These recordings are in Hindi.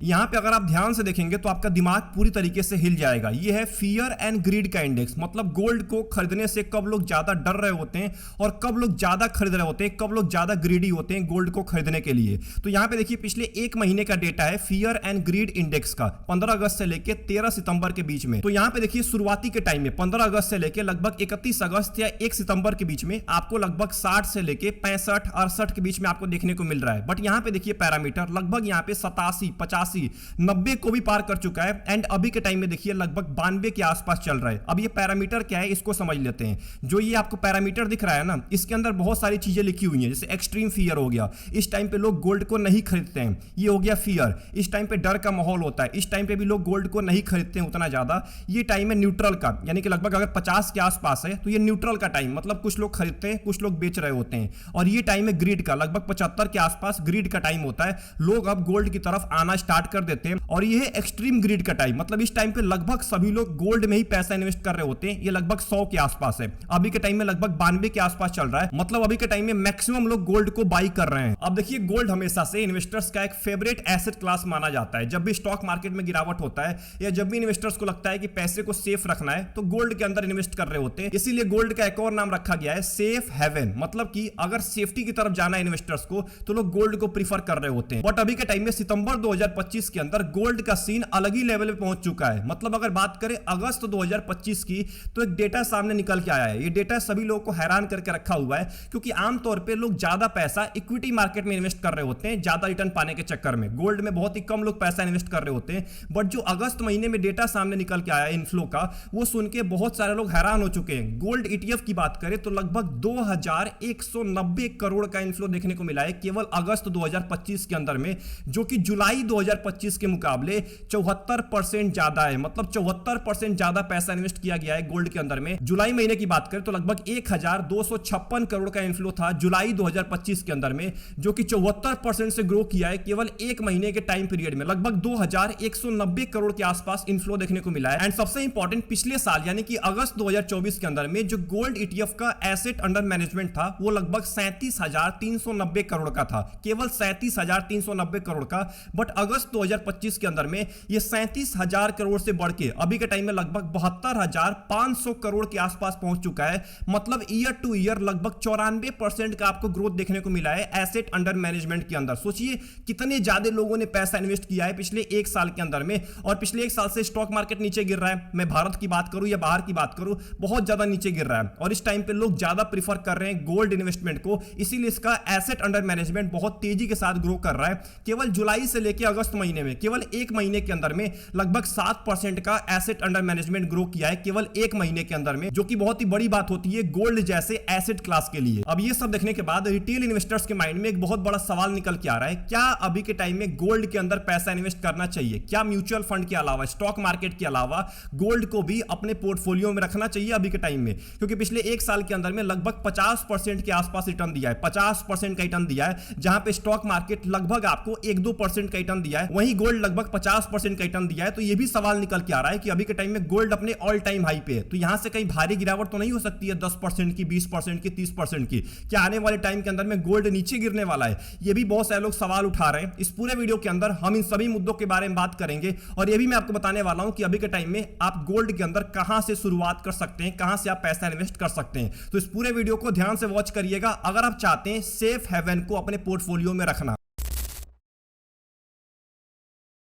यहाँ पे अगर आप ध्यान से देखेंगे तो आपका दिमाग पूरी तरीके से हिल जाएगा। ये है फियर एंड ग्रीड का इंडेक्स, मतलब गोल्ड को खरीदने से कब लोग ज्यादा डर रहे होते हैं और कब लोग ज्यादा खरीद रहे होते हैं, कब लोग ज्यादा ग्रीडी होते हैं गोल्ड को खरीदने के लिए। तो यहाँ पे देखिए पिछले एक महीने का डेटा है फियर एंड ग्रीड इंडेक्स का, 15 अगस्त से लेकर 13 सितंबर के बीच में। तो यहाँ पे देखिए शुरुआती के टाइम में 15 अगस्त से लेकर लगभग 31 अगस्त या 1 सितंबर के बीच में आपको लगभग 60 से लेकर 65 68 के बीच में आपको देखने को मिल रहा है। बट यहाँ पे देखिए पैरामीटर लगभग यहाँ पे 87 85 90 को भी पार कर चुका है एंड अभी के टाइम में देखिए लगभग 92 के आसपास चल रहा है। अब ये पैरामीटर क्या है इसको समझ लेते हैं। जो ये आपको पैरामीटर दिख रहा है ना, इसके अंदर बहुत सारी चीजें लिखी हुई हैं, जैसे एक्सट्रीम फियर हो गया, इस टाइम पे लोग गोल्ड को नहीं खरीदते हैं, ये हो गया फियर। इस टाइम पे डर का माहौल होता है, इस टाइम पे भी लोग गोल्ड को नहीं खरीदते हैं उतना ज्यादा। ये टाइम है न्यूट्रल का, यानी कि लगभग अगर 50 के आसपास है तो ये न्यूट्रल का टाइम, मतलब कुछ लोग खरीदते हैं कुछ लोग बेच रहे होते हैं। और ये टाइम है ग्रीड का, लगभग 75 के आसपास ग्रीड का टाइम होता है, लोग अब गोल्ड की तरफ आना स्टार्ट कर देते हैं। और ये है एक्सट्रीम ग्रीड का टाइम, मतलब इस टाइम पे लगभग सभी लोग गोल्ड में ही पैसा इन्वेस्ट कर रहे होते हैं। ये लगभग 100 के आसपास है, अभी के टाइम में लगभग 92 के आसपास चल रहा है, मतलब अभी के टाइम में मैक्सिमम लोग गोल्ड को बाई कर रहे हैं। अब देखिए गोल्ड हमेशा से इन्वेस्टर्स का एक फेवरेट एसेट क्लास माना जाता है। जब भी स्टॉक मार्केट में गिरावट होता है या जब भी इन्वेस्टर्स को लगता है कि पैसे को सेफ रखना है तो गोल्ड के अंदर इन्वेस्ट कर रहे होते हैं। इसीलिए गोल्ड का एक और नाम रखा गया है सेफ हेवन, मतलब कि अगर सेफ्टी की तरफ जाना है इन्वेस्टर्स को तो लोग गोल्ड को प्रीफर कर रहे होते हैं। बट अभी के टाइम में सितंबर 2025 के अंदर गोल्ड का सीन अलग ही लेवल पे पहुंच चुका है। मतलब अगर बात करें अगस्त 2025 की तो एक डेटा सामने निकल के आया है। ये डेटा सभी लोगों को हैरान करके रखा हुआ है, क्योंकि आमतौर पे लोग ज्यादा पैसा इक्विटी मार्केट में इन्वेस्ट कर रहे होते हैं ज्यादा रिटर्न पाने के चक्कर में। गोल्ड में बहुत ही कम लोग पैसा इन्वेस्ट कर रहे होते हैं। बट जो अगस्त महीने में डेटा सामने निकल के आया है इनफ्लो का, वो सुन के बहुत सारे लोग हैरान हो चुके हैं। गोल्ड ETF की बात करें तो लगभग 2190 करोड़ का इनफ्लो देखने को मिला है केवल अगस्त 2025 के अंदर में, जो कि जुलाई 2025 के मुकाबले 74% ज्यादा है। मतलब 74% ज्यादा पैसा इन्वेस्ट किया गया है गोल्ड के अंदर में। जुलाई महीने की बात करें तो लगभग 1256 करोड़ का इनफ्लो था जुलाई 2025 के अंदर में, जो कि 74% से ग्रो किया है केवल एक महीने के टाइम पीरियड में। लगभग 2190 करोड़ के आसपास इनफ्लो देखने को मिला है। एंड सबसे इंपॉर्टेंट, पिछले साल यानी कि अगस्त 2024 के अंदर में जो गोल्ड ETF का एसेट अंडर मैनेजमेंट था वो लगभग 37,390 करोड़ का था, केवल 37,390 करोड़ का। बट अगस्त 2025 के अंदर में ये 37,000 करोड़ से बढ़ के अभी के टाइम में लगभग 72,500 करोड़ के आसपास पहुंच चुका है। मतलब ईयर टू ईयर लगभग 94% का आपको ग्रोथ देखने को मिला है एसेट अंडर मैनेजमेंट के अंदर। सोचिए कितने ज्यादा लोगों ने पैसा इन्वेस्ट किया है पिछले एक साल के अंदर में। और पिछले एक साल से स्टॉक मार्केट नीचे गिर रहा है, मैं भारत की बात करूं या बाहर की बात करूं, बहुत ज्यादा नीचे गिर रहा है। और इस टाइम पे लोग ज्यादा प्रीफर कर रहे हैं गोल्ड इन्वेस्टमेंट को, इसीलिए इसका एसेट अंडर मैनेजमेंट बहुत तेजी के साथ ग्रो कर रहा है। केवल जुलाई से लेकर अगस्त महीने में, केवल एक महीने के अंदर में लगभग 7% का एसेट अंडर मैनेजमेंट ग्रो किया है केवल एक महीने के अंदर में, जो कि बहुत ही बड़ी बात होती है गोल्ड जैसे एसेट क्लास के लिए। अब ये सब देखने के बाद रिटेल इन्वेस्टर्स के माइंड में एक बहुत बड़ा सवाल निकल के आ रहा है, क्या अभी के टाइम में गोल्ड के अंदर पैसा इन्वेस्ट करना चाहिए? क्या म्यूचुअल फंड के अलावा, स्टॉक मार्केट के अलावा गोल्ड को भी अपने पोर्टफोलियो में रखना चाहिए अभी के टाइम में? क्योंकि पिछले एक साल के अंदर में लगभग 50% के आसपास रिटर्न दिया है, 50% का रिटर्न दिया है, जहां पे स्टॉक मार्केट लगभग आपको 1-2% का रिटर्न दिया है, वहीं गोल्ड लगभग 50% का रिटर्न दिया है। तो ये भी सवाल निकल के आ रहा है कि अभी के टाइम में गोल्ड अपने ऑल टाइम हाई पे है, तो यहां से कहीं भारी गिरावट तो नहीं हो सकती है 10% की, 20% की, 30% की? क्या आने वाले टाइम के अंदर में गोल्ड नीचे गिरने वाला है? ये भी बहुत सारे लोग सवाल उठा रहे हैं। इस पूरे वीडियो के अंदर हम इन सभी मुद्दों के बारे में बात करेंगे और ये भी मैं आपको बताने वाला हूं कि अभी के टाइम में आप गोल्ड के अंदर कहां से शुरुआत कर सकते हैं, कहां से आप पैसा इन्वेस्ट कर सकते हैं। तो इस पूरे वीडियो को ध्यान से वॉच करिएगा अगर आप चाहते हैं सेफ हेवन को अपने पोर्टफोलियो में रखना।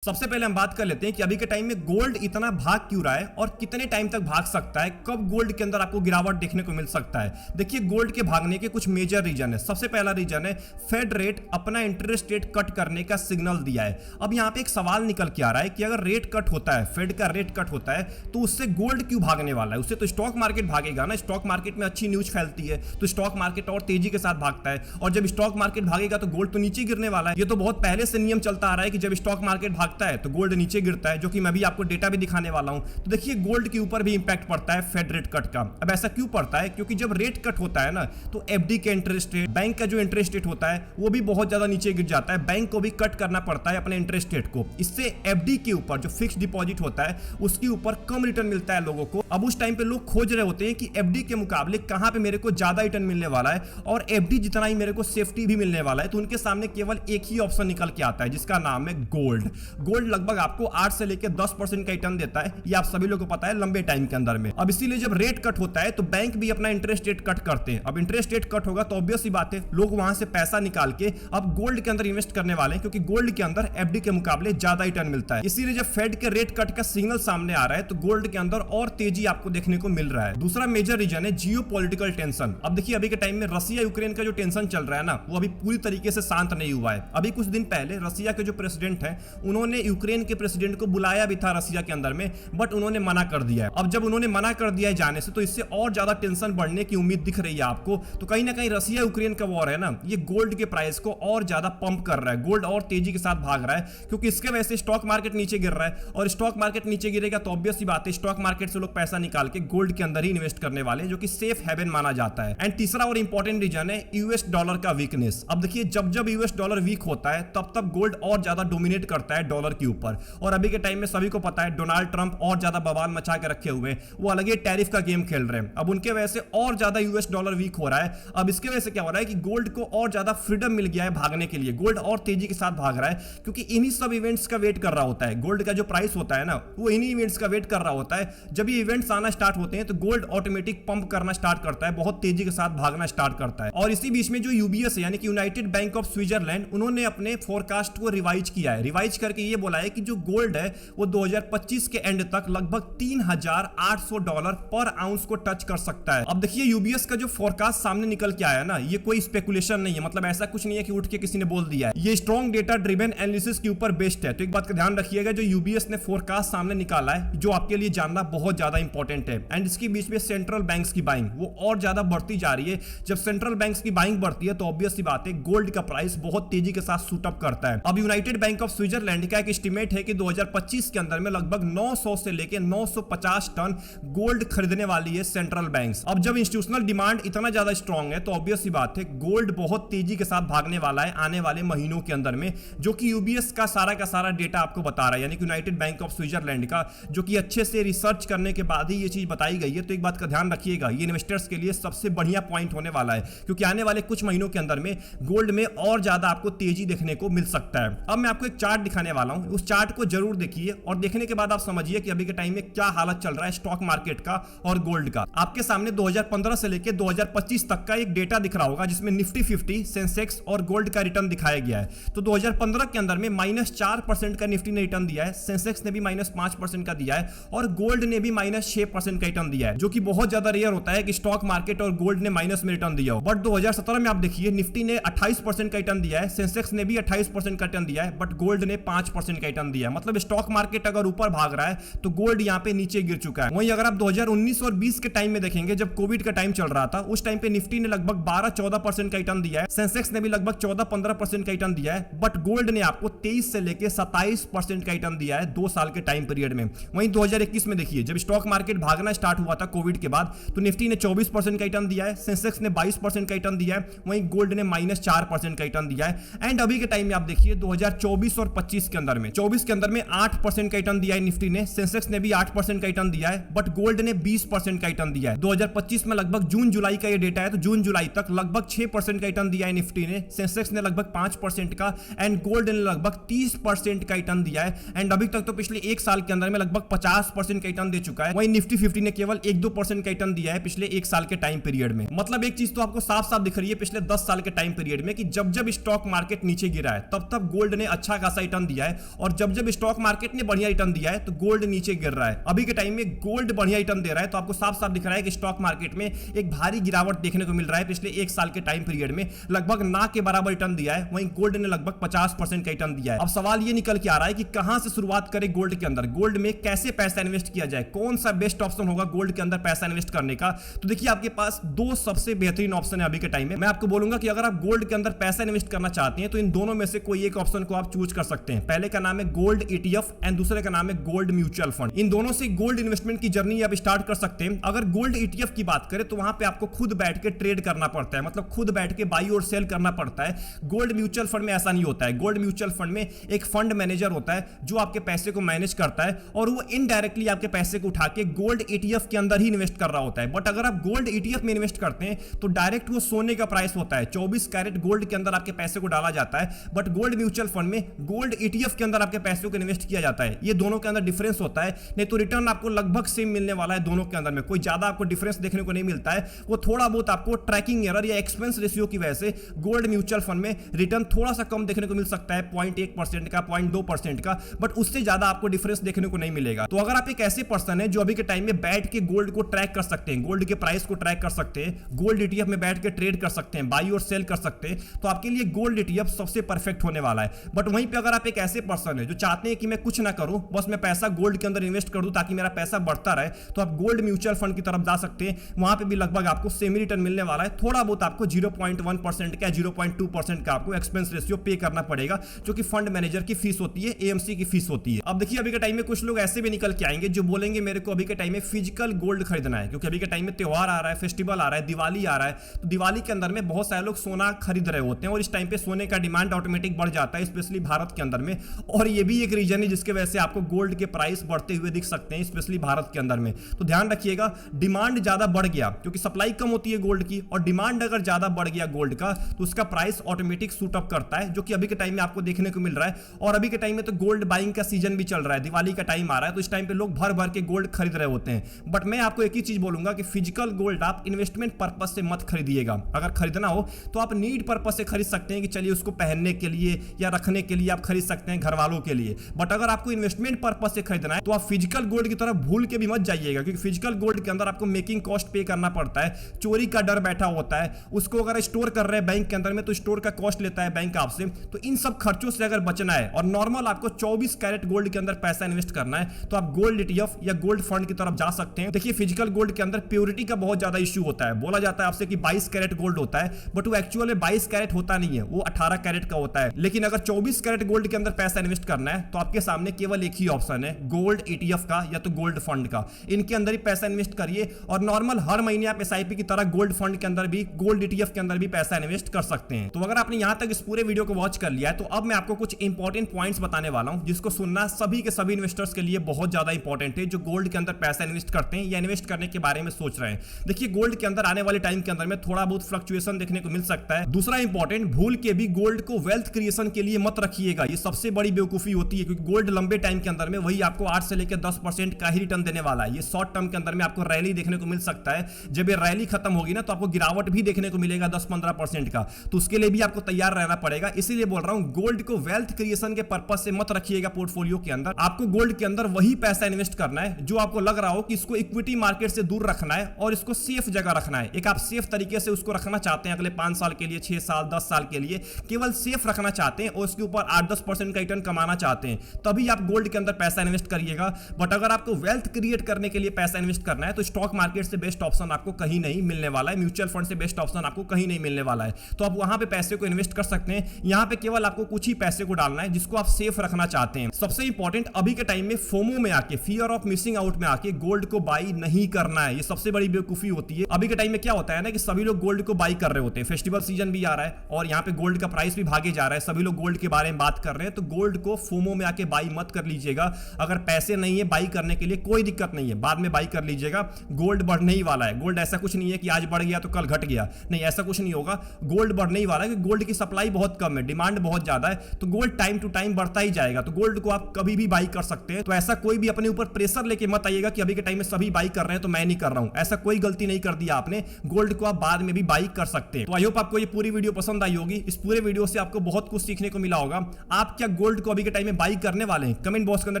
सबसे पहले हम बात कर लेते हैं कि अभी के टाइम में गोल्ड इतना भाग क्यों रहा है और कितने टाइम तक भाग सकता है, कब गोल्ड के अंदर आपको गिरावट देखने को मिल सकता है। देखिए गोल्ड के भागने के कुछ मेजर रीजन है। सबसे पहला रीजन है फेड रेट अपना इंटरेस्ट रेट कट करने का सिग्नल दिया है। अब यहां पे एक सवाल निकल के आ रहा है कि अगर रेट कट होता है, फेड का रेट कट होता है, तो उससे गोल्ड क्यों भागने वाला है? उससे तो स्टॉक मार्केट भागेगा ना। स्टॉक मार्केट में अच्छी न्यूज फैलती है तो स्टॉक मार्केट और तेजी के साथ भागता है, और जब स्टॉक मार्केट भागेगा तो गोल्ड तो नीचे गिरने वाला है। ये तो बहुत पहले से नियम चलता आ रहा है कि जब स्टॉक मार्केट भागता है तो गोल्ड नीचे गिरता है, जो कि मैं भी आपको डेटा भी दिखाने वाला हूं। तो देखिए गोल्ड के ऊपर भी इंपैक्ट पड़ता है फेड रेट कट का। अब ऐसा क्यों पड़ता है? क्योंकि जब रेट कट होता है ना तो एफडी के इंटरेस्ट रेट, बैंक का जो इंटरेस्ट रेट होता है वो भी बहुत ज्यादा नीचे गिर जाता है। बैंक को भी कट करना पड़ता है अपने इंटरेस्ट रेट को। इससे एफडी के ऊपर जो फिक्स डिपॉजिट होता है उसके ऊपर कम रिटर्न मिलता है लोगों को। अब उस टाइम पे लोग खोज रहे होते हैं कि एफडी के मुकाबले कहां पे मेरे को ज्यादा रिटर्न मिलने वाला है और एफडी जितना ही मेरे को सेफ्टी भी मिलने वाला है। तो उनके सामने केवल एक ही ऑप्शन निकल के आता है जिसका नाम है गोल्ड। गोल्ड लगभग आपको 8 से लेकर 10% का रिटर्न देता है, ये आप सभी लोगों को पता है लंबे टाइम के अंदर में। अब इसीलिए जब रेट कट होता है तो बैंक भी अपना इंटरेस्ट रेट कट करते हैं। अब इंटरेस्ट रेट कट होगा तो ऑब्वियस सी बात है लोग वहां से पैसा निकाल के अब गोल्ड के अंदर इन्वेस्ट करने वाले हैं, क्योंकि गोल्ड के अंदर एफडी के मुकाबले ज्यादा रिटर्न मिलता है। इसीलिए जब फेड के रेट कट का सिग्नल सामने आ रहा है तो गोल्ड के अंदर और तेजी आपको देखने को मिल रहा है। दूसरा मेजर रीजन है जियोपॉलिटिकल टेंशन। अब देखिए अभी के टाइम में रसिया यूक्रेन का जो टेंशन चल रहा है ना, वो अभी पूरी तरीके से शांत नहीं हुआ है। अभी कुछ दिन पहले रसिया के जो प्रेसिडेंट हैं उन्होंने यूक्रेन के प्रेसिडेंट को बुलाया भी था रसिया के अंदर में, बट उन्होंने मना कर दिया है। अब जब उन्होंने मना कर दिया है जाने से तो इससे और ज्यादा टेंशन बढ़ने की उम्मीद दिख रही है आपको। तो कहीं ना कहीं रसिया यूक्रेन का वॉर है ना, ये गोल्ड के प्राइस को और ज्यादा पंप कर रहा है। गोल्ड और तेजी के साथ भाग रहा है क्योंकि इसके वजह से स्टॉक मार्केट नीचे गिर रहा है, और स्टॉक मार्केट नीचे गिरेगा तो ऑब्वियस सी बात है स्टॉक मार्केट से लोग पैसा निकाल के गोल्ड के अंदर ही इन्वेस्ट करने वाले, जो कि सेफ हेवन माना जाता है। एंड तीसरा और इंपॉर्टेंट रीजन है यूएस डॉलर का वीकनेस। अब देखिए जब जब यूएस डॉलर वीक होता है तब तब गोल्ड और ज्यादा डोमिनेट करता है डॉलर के ऊपर। और अभी के टाइम में सभी को पता है डोनाल्ड ट्रंप और ज्यादा बवाल मचा के रखे हुए हैं, वो अलग ही टैरिफ का गेम खेल रहे हैं। अब उनके वजह से और ज्यादा यूएस डॉलर वीक हो रहा है। अब इसके वजह से क्या हो रहा है कि गोल्ड को और ज्यादा फ्रीडम मिल गया है भागने के लिए। गोल्ड और तेजी के साथ भाग रहा है क्योंकि इन्हीं सब इवेंट्स का वेट कर रहा होता है। गोल्ड का जो प्राइस होता है ना, वो इन्हीं इवेंट्स का वेट कर रहा होता है। जब ये इवेंट्स आना स्टार्ट होते हैं तो गोल्ड ऑटोमेटिक पंप करना स्टार्ट करता है, बहुत तेजी के साथ भागना स्टार्ट करता है। और इसी बीच में जो यूबीएस है यानी कि यूनाइटेड बैंक ऑफ स्विट्जरलैंड, उन्होंने अपने फोरकास्ट को रिवाइज किया है। रिवाइज करके ये बोला है कि जो गोल्ड है वो 2025 के एंड तक लगभग $3,800 पर आउंस को टच कर सकता है। अब देखिए यूबीएस का जो फोरकास्ट सामने निकल के आया ना, ये कोई स्पेकुलेशन नहीं है, मतलब ऐसा कुछ नहीं है कि उठ के किसी ने बोल दिया है। ये स्ट्रॉन्ग डेटा ड्रिवन एनालिसिस के ऊपर बेस्ड है। तो एक बात का ध्यान रखिएगा, जो यूबीएस ने फोरकास्ट सामने निकाला है जो आपके लिए जानना बहुत ज्यादा इंपॉर्टेंट है। एंड इसके बीच में सेंट्रल बैंक्स की बाइंग वो और ज्यादा बढ़ती जा रही है। जब सेंट्रल बैंक्स की बाइंग बढ़ती है तो ऑब्वियस सी बात है गोल्ड का प्राइस बहुत तेजी के साथ शूट अप करता है। अब यूनाइटेड बैंक ऑफ स्विट्जरलैंड का एक एस्टीमेट है कि 2025 के अंदर में लगभग 900 से लेकर 950 टन गोल्ड खरीदने वाली है सेंट्रल बैंक्स। अब जब इंस्टीट्यूशनल डिमांड इतना ज्यादा स्ट्रांग है तो ऑब्वियस सी बात है गोल्ड बहुत तेजी के साथ भागने वाला है आने वाले महीनों के अंदर में, जो कि यूबीएस का सारा डेटा आपको बता रहा है, यानी कि यूनाइटेड बैंक ऑफ स्विट्जरलैंड का, जो कि अच्छे से रिसर्च करने के बाद ही ये चीज बताई गई है। तो एक बात का ध्यान रखिएगा, ये इन्वेस्टर्स के लिए सबसे बढ़िया पॉइंट होने वाला है क्योंकि आने वाले कुछ महीनों के अंदर में गोल्ड में और ज्यादा आपको तेजी देखने को मिल सकता है। अब मैं आपको एक चार्ट दिखाने वाला हूं, उस चार्ट को जरूर देखिए और देखने के बाद आप समझिए कि अभी के टाइम में क्या हालत चल रहा है स्टॉक मार्केट का और गोल्ड का। आपके सामने 2015 से लेकर 2025 तक का एक डेटा दिख रहा होगा जिसमें निफ्टी 50, सेंसेक्स और गोल्ड का रिटर्न दिखाया गया है। तो 2015 के अंदर में -4% का निफ्टी ने रिटर्न दिया है, सेंसेक्स ने भी -5% का दिया है और गोल्ड ने भी -6% का रिटर्न दिया है, जो कि बहुत ज्यादा रेयर होता है कि स्टॉक मार्केट और गोल्ड ने माइनस में रिटर्न दिया हो। बट 2017 में आप देखिए निफ्टी ने 28% का रिटर्न दिया है, सेंसेक्स ने भी 28% का रिटर्न दिया है, बट गोल्ड ने 5% का रिटर्न दिया है। मतलब स्टॉक मार्केट अगर ऊपर भाग रहा है तो गोल्ड यहां पे नीचे गिर चुका है। वहीं अगर आप 2019 और 20 के टाइम में देखेंगे, जब कोविड का टाइम चल रहा था, उस टाइम पे निफ्टी ने लगभग 12-14% का रिटर्न दिया है, सेंसेक्स ने भी लगभग 14-15% का रिटर्न दिया है, बट गोल्ड ने आपको 23 से लेकर 27% का रिटर्न दिया है 2 साल के टाइम पीरियड में। वहीं 2021 में देखिए जब स्टॉक मार्केट भागना स्टार्ट हुआ था कोविड के बाद, तो निफ्टी ने 24% का रिटर्न दिया है, सेंसेक्स ने 22% का रिटर्न दिया है, वहीं गोल्ड ने -4% का रिटर्न दिया है। एंड अभी के टाइम में आप देखिए 2024 और 25 के अंदर में, 24 के अंदर में 8% का रिटर्न दिया है निफ्टी ने, सेंसेक्स ने भी 8% का रिटर्न दिया है, बट गोल्ड ने 20% का रिटर्न दिया है। 2025 में लगभग जून जुलाई का ये डेटा है, तो जून जुलाई तक लगभग 6% का रिटर्न दिया है निफ्टी ने, सेंसेक्स ने लगभग 5% का एंड गोल्ड ने लगभग 30% का रिटर्न दिया है। एंड अभी तक तो पिछले एक साल के अंदर में लगभग 50% का रिटर्न दे चुका है। वहीं निफ्टी 50 ने केवल 1-2% का रिटर्न दिया है पिछले एक साल के टाइम पीरियड में। मतलब एक चीज तो आपको साफ साफ दिख रही है पिछले 10 साल के टाइम पीरियड में कि जब जब स्टॉक मार्केट नीचे गिरा है तब तब गोल्ड ने अच्छा खासा रिटर्न दिया है, और जब जब स्टॉक मार्केट ने बढ़िया रिटर्न दिया है तो गोल्ड नीचे गिर रहा है। अभी के टाइम में गोल्ड बढ़िया रिटर्न दे रहा है, तो आपको साफ साफ दिख रहा है कि स्टॉक मार्केट में एक भारी गिरावट देखने को मिल रहा है। पिछले एक साल के टाइम पीरियड में लगभग ना के बराबर रिटर्न दिया है, वहीं गोल्ड ने लगभग 50% का रिटर्न दिया है। अब सवाल ये निकल के आ रहा है कि कहां से शुरुआत करें गोल्ड के अंदर, गोल्ड में कैसे पैसा इन्वेस्ट किया जाए, कौन सा बेस्ट ऑप्शन होगा गोल्ड के अंदर पैसा इन्वेस्ट करने का। तो देखिए आपके पास दो सबसे बेहतरीन ऑप्शन है अभी के टाइम में। मैं आपको बोलूंगा कि अगर आप गोल्ड के अंदर पैसा इन्वेस्ट करना चाहते हैं तो इन दोनों में से कोई एक ऑप्शन को आप चूज कर सकते हैं। पहले का नाम है गोल्ड ETF एंड दूसरे का नाम है गोल्ड म्यूचुअल फंड। इन दोनों से गोल्ड इन्वेस्टमेंट की जर्नी आप स्टार्ट कर सकते हैं। अगर गोल्ड ETF की बात करें तो वहां पे आपको खुद बैठ के ट्रेड करना पड़ता है, मतलब खुद बैठ के बाई और सेल करना पड़ता है। गोल्ड म्यूचुअल फंड में ऐसा नहीं होता है। गोल्ड म्यूचुअल फंड में एक फंड मैनेजर होता है जो आपके पैसे को मैनेज करता है और वो इनडायरेक्टली आपके पैसे को उठा के गोल्ड ETF के अंदर ही इन्वेस्ट कर रहा होता है। बट अगर आप गोल्ड ETF में इन्वेस्ट करते हैं तो डायरेक्ट वो सोने का प्राइस होता है, 24 कैरेट गोल्ड के अंदर आपके पैसे को डाला जाता है। बट गोल्ड म्यूचुअल फंड में गोल्ड ETF ईटीएफ के अंदर आपके पैसों को इन्वेस्ट किया जाता है। ये दोनों के अंदर डिफरेंस होता है, नहीं तो रिटर्न आपको लगभग सेम मिलने वाला है दोनों के अंदर में, कोई ज्यादा आपको डिफरेंस देखने को नहीं मिलता है। वो थोड़ा बहुत आपको ट्रैकिंग एरर या एक्सपेंस रेशियो की वजह से गोल्ड म्यूचुअल फंड में रिटर्न थोड़ा सा कम देखने को मिल सकता है, 0.1% का, 0.2% का, बट उससे ज्यादा आपको डिफरेंस देखने को नहीं मिलेगा। तो अगर आप एक ऐसे पर्सन है जो अभी के टाइम में बैठ के गोल्ड को ट्रैक कर सकते हैं, गोल्ड के प्राइस को ट्रैक कर सकते हैं, गोल्ड ईटीएफ में बैठ के ट्रेड कर सकते हैं, बाई और सेल कर सकते हैं, तो आपके लिए गोल्ड ईटीएफ सबसे परफेक्ट होने वाला है। बट वहीं पे अगर आप एक ऐसे पर्सन है जो चाहते हैं कि मैं कुछ ना करूं, बस मैं पैसा गोल्ड के अंदर इन्वेस्ट कर दूं ताकि मेरा पैसा बढ़ता रहे, तो आप गोल्ड म्यूचुअल फंड की तरफ जा सकते हैं। वहां पे भी लगभग आपको सेमी रिटर्न मिलने वाला है, थोड़ा बहुत आपको 0.1% का 0.2% का आपको एक्सपेंस रेशियो पे करना पड़ेगा, जो कि फंड मैनेजर की फीस होती है, एएमसी की फीस होती है। अब देखिए अभी के टाइम में कुछ लोग ऐसे भी निकल के आएंगे जो बोलेंगे मेरे को अभी के टाइम में फिजिकल गोल्ड खरीदना है, क्योंकि अभी के टाइम में त्योहार आ रहा है, फेस्टिवल आ रहा है, दिवाली आ रहा है, तो दिवाली के अंदर में बहुत सारे लोग सोना खरीद रहे होते हैं और इस टाइम पे सोने का डिमांड ऑटोमेटिक बढ़ जाता है, स्पेशली भारत के अंदर में। और ये भी एक रीजन है जिसके वजह से आपको गोल्ड के प्राइस बढ़ते हुए दिख सकते हैं, स्पेशली भारत के अंदर में। तो ध्यान रखिएगा, डिमांड ज्यादा बढ़ गया क्योंकि सप्लाई कम होती है गोल्ड की, और डिमांड अगर ज्यादा बढ़ गया गोल्ड का तो उसका प्राइस ऑटोमेटिक शूट अप करता है, जो कि अभी के टाइम में आपको देखने को मिल रहा है। और अभी के टाइम में तो गोल्ड बाइंग का सीजन भी चल रहा है, दिवाली का टाइम आ रहा है, तो इस टाइम पे लोग भर भर के गोल्ड खरीद रहे होते हैं। बट मैं आपको एक ही चीज बोलूंगा कि फिजिकल गोल्ड आप इन्वेस्टमेंट पर्पस से मत खरीदिएगा। अगर खरीदना हो तो आप नीड पर्पस से खरीद सकते हैं कि चलिए उसको पहनने के लिए या रखने के लिए आप खरीद सकते हैं, घर वालों के लिए। बट अगर आपको इन्वेस्टमेंट पर्पस से खरीदना है तो आप फिजिकल गोल्ड की तरफ भूल के भी मत जाइएगा, क्योंकि फिजिकल गोल्ड के अंदर आपको मेकिंग कॉस्ट पे करना पड़ता है, चोरी का डर बैठा होता है। उसको अगर स्टोर कर रहे हैं बैंक के अंदर में तो स्टोर का कॉस्ट लेता है बैंक आपसे। तो इन सब खर्चों से अगर बचना है और नॉर्मल आपको 24 कैरेट गोल्ड के अंदर पैसा इन्वेस्ट करना है तो आप गोल्ड ईटीएफ या गोल्ड फंड की तरफ जा सकते हैं। देखिए फिजिकल गोल्ड के अंदर प्योरिटी का बहुत ज्यादा इश्यू होता है। बोला जाता है आपसे कि 22 कैरेट गोल्ड होता है, बट वो एक्चुअली 22 कैरेट होता नहीं है, वो 18 कैरेट का होता है। लेकिन अगर 24 कैरेट गोल्ड के अंदर पैसा इन्वेस्ट करना है तो आपके सामने केवल एक ही ऑप्शन है, गोल्ड ईटीएफ का या तो गोल्ड फंड का। इनके अंदर ही पैसा इन्वेस्ट करिए और नॉर्मल हर महीने आप एसआईपी की तरह गोल्ड फंड के अंदर भी, गोल्ड ईटीएफ के अंदर भी पैसा इन्वेस्ट कर सकते हैं। तो अगर आपने यहां तक इस पूरे वीडियो को वॉच कर लिया है तो अब मैं आपको कुछ इंपॉर्टेंट पॉइंट्स बताने वाला हूं जिसको सुनना सभी के सभी इन्वेस्टर्स के लिए बहुत ज्यादा इंपॉर्टेंट है, जो गोल्ड के अंदर पैसा इन्वेस्ट करते हैं या इन्वेस्ट करने के बारे में सोच रहे हैं। देखिए गोल्ड के अंदर आने वाले टाइम के अंदर में थोड़ा बहुत फ्लक्चुएशन देखने को मिल सकता है। दूसरा इंपॉर्टेंट, भूल के भी गोल्ड को वेल्थ क्रिएशन के लिए मत रखिएगा, ये सबसे बड़ी बेवकूफी होती है, क्योंकि गोल्ड लंबे टाइम के अंदर में वही आपको 8 से लेकर 10% का ही रिटर्न देने वाला है। ये शॉर्ट टर्म के अंदर में आपको रैली देखने को मिल सकता है, जब ये रैली खत्म होगी ना तो आपको गिरावट भी देखने को मिलेगा 10-15% का, तो उसके लिए भी आपको तैयार रहना पड़ेगा। इसीलिए बोल रहा हूं गोल्ड को वेल्थ क्रिएशन के पर्पस से मत रखिएगा पोर्टफोलियो के अंदर। आपको गोल्ड के अंदर वही पैसा इन्वेस्ट करना है जो आपको लग रहा हो कि इसको इक्विटी मार्केट से दूर रखना है और इसको सेफ जगह रखना है। एक आप सेफ तरीके से उसको रखना चाहते हैं अगले 5 साल के लिए, 6 साल, 10 साल के लिए, केवल सेफ रखना चाहते हैं और उसके ऊपर 8-10% का रिटर्न कमाना चाहते हैं, तभी आप गोल्ड के अंदर पैसा इन्वेस्ट करिएगा। बट अगर आपको वेल्थ क्रिएट करने के लिए पैसा इन्वेस्ट करना है तो स्टॉक मार्केट से बेस्ट ऑप्शन आपको कहीं नहीं मिलने वाला है, म्यूचुअल फंड से बेस्ट ऑप्शन आपको कहीं नहीं मिलने वाला है। तो आप वहां पे पैसे को इन्वेस्ट कर सकते हैं। यहां पे केवल आपको कुछ ही पैसे को डालना है जिसको आप सेफ रखना चाहते हैं। सबसे इंपॉर्टेंट, अभी के टाइम में फोमो में आके, फियर ऑफ मिसिंग आउट में आके गोल्ड को बाई नहीं करना है, ये सबसे बड़ी बेवकूफी होती है। अभी के टाइम में क्या होता है ना कि सभी लोग गोल्ड को बाई कर रहे होते हैं, फेस्टिवल सीजन भी आ रहा है और यहाँ पे गोल्ड का प्राइस भी भागे जा रहा है, सभी लोग गोल्ड के बारे में बात कर रहे हैं, तो गोल्ड को फोमो में आके बाई मत कर लीजिएगा। अगर पैसे नहीं है बाई करने के लिए कोई दिक्कत नहीं है, बाद में बाई कर लीजिएगा, गोल्ड बढ़ने ही वाला है। गोल्ड ऐसा कुछ नहीं है कि आज बढ़ गया तो कल घट गया, नहीं ऐसा कुछ नहीं होगा, गोल्ड बढ़ने ही वाला है। गोल्ड की सप्लाई बहुत कम है, डिमांड बहुत ज्यादा है, तो गोल्ड टाइम टू टाइम बढ़ता ही जाएगा, तो गोल्ड को आप कभी भी बाई कर सकते हैं। तो ऐसा कोई भी अपने ऊपर प्रेशर लेके मत आइएगा कि अभी के टाइम में सभी बाई कर रहे हैं तो मैं नहीं कर रहा हूं, ऐसा कोई गलती नहीं कर दिया आपने। गोल्ड को आप बाद में भी बाई कर सकते हैं। तो आई होप आपको ये पूरी वीडियो पसंद आई होगी। इस पूरे वीडियो से आपको बहुत कुछ सीखने को मिला होगा। आप क्या गोल्ड को अभी के टाइम में बाई करने वाले हैं? कमेंट बॉक्स के अंदर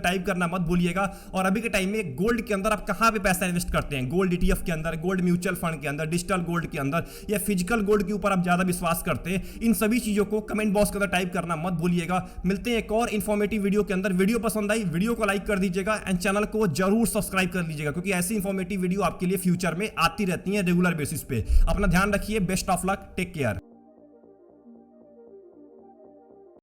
टाइप करना मत भूलिएगा। और अभी के टाइम में गोल्ड के अंदर आप कहां पे पैसा इन्वेस्ट करते हैं? गोल्ड ईटीएफ के अंदर, गोल्ड म्यूचुअल फंड के अंदर, डिजिटल गोल्ड के अंदर, या फिजिकल गोल्ड के ऊपर आप ज्यादा विश्वास करते हैं? इन सभी चीजों को कमेंट बॉक्स के अंदर टाइप करना मत भूलिएगा। मिलते हैं एक और इंफॉर्मेटिव वीडियो के अंदर। वीडियो पसंद आई वीडियो को लाइक कर दीजिएगा एंड चैनल को जरूर सब्सक्राइब कर लीजिएगा, क्योंकि ऐसी इंफॉर्मेटिव वीडियो आपके लिए फ्यूचर में आती रहती है रेगुलर बेसिस पे। अपना ध्यान रखिए। Best of luck, take care.